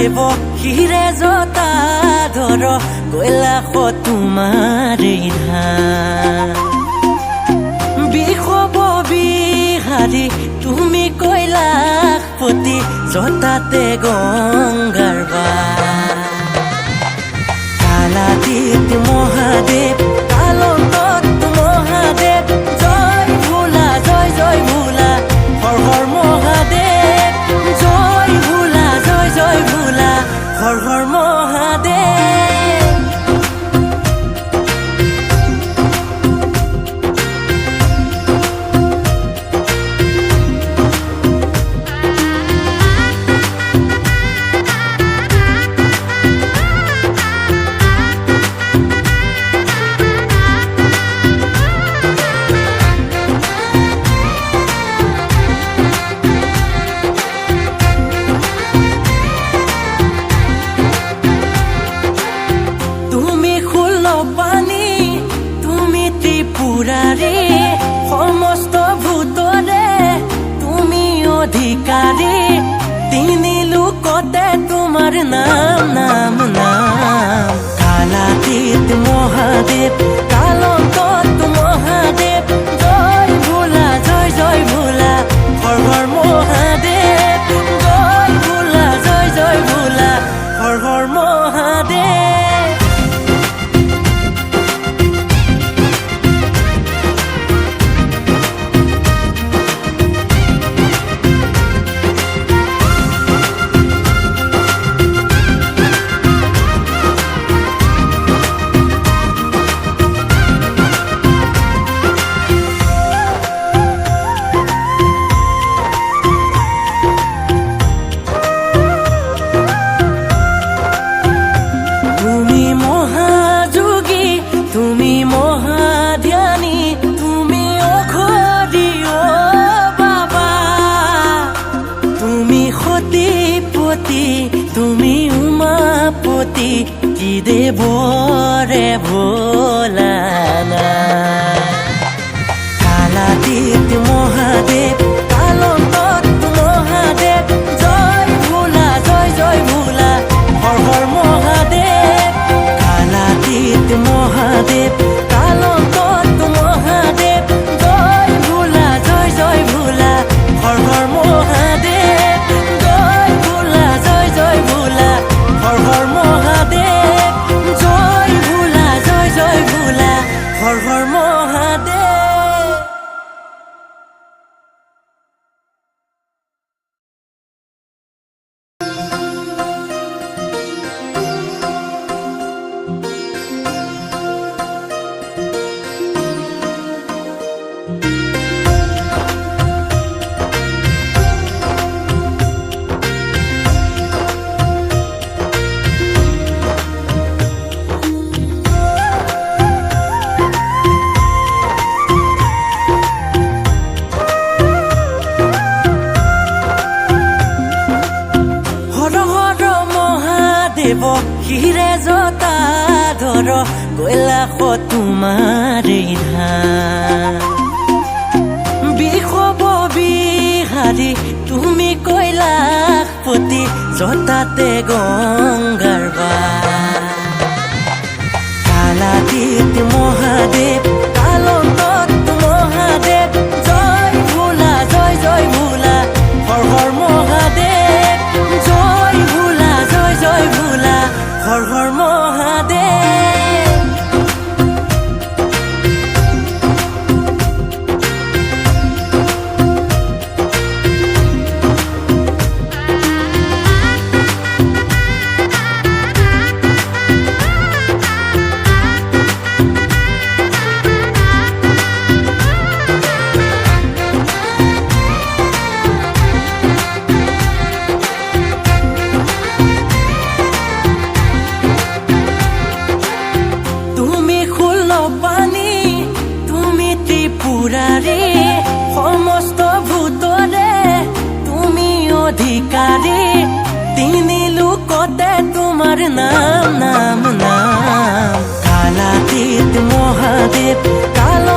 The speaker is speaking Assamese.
মহাদেৱ শিৰে জতা ধৰ কৈলাশ তোমাৰে ধান বিষব বিহাৰী তুমি কৈলাশপতি জতাতে গংগাৰ কালাতীত মহাদেৱ কালতত মহাদেৱ জয় ভোলা জয় জয় ভোলা হৰ হৰ মহাদেৱ জয় ভোলা জয় জয় ভোলা হৰ হৰ মহাদেৱ সমস্ত ভূতৰে তুমি অধিকাৰী তিনি লোকতে তোমাৰ নাম নাম নাম কালাতীত মহাদেৱ কালতত মহাদেৱ জয় ভোলা জয় জয় ভোলা হৰ হৰ মহাদেৱ জয় ভোলা জয় জয় ভোলা হৰ হৰ মহাদেৱ তুমি উমাপতি কি দেৱৰে ভোলানা কালাতীত মহাদেৱ কালতত মহাদেৱ জয় ভোলা জয় জয় ভোলা হৰ হৰ মহাদেৱ কালাতীত মহাদেৱ কালতত মহাদেৱ জয় ভোলা জয় জয় ভোলা হৰ হৰ মহাদেৱ জয় ভোলা জয় জয় ভোলা হৰ হৰ মহাদেৱ জয় ভোলা জয় জয় ভোলা হৰ হৰ মহাদেৱ শিৰে জতা ধৰ কৈলাশ তোমাৰে ধান বিষব বিহাৰী তুমি কৈলাশপতি জতাতে গংগাৰ কালাতীত মহাদেৱ কালতত মহাদেৱ জয় ভোলা জয় জয় ভোলা হৰ হৰ মহাদেৱ জয় ভোলা জয় জয় ভোলা হৰ হৰ মহাদেৱ সমস্ত ভূতৰে তুমি অধিকাৰী তিনি লোকতে তোমাৰ নাম নাম নাম কালাতীত মহাদেৱ কাল